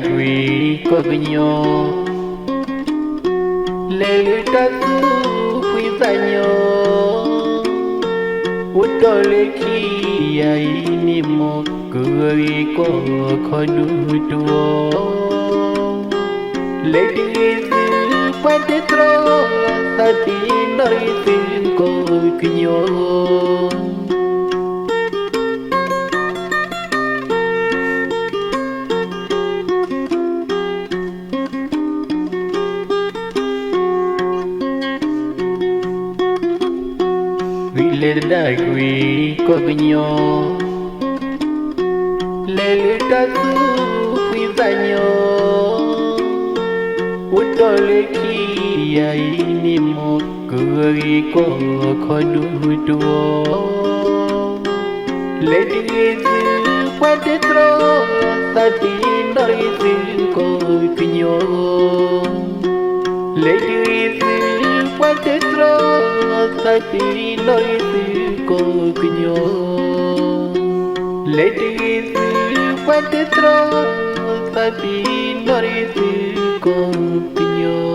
gui cognyo le tatu puisanyo utole ki ai mo gui ko khonu tuo le di pate tro sati noi tin ko knyo le dagui cognyo le tatu puisanyo utole ki ai mo gui ko khonu tuo le di pate tro sati noi tin ko knyo le di pate tro sati noi ko knyo le di pate tro sati noi ko knyo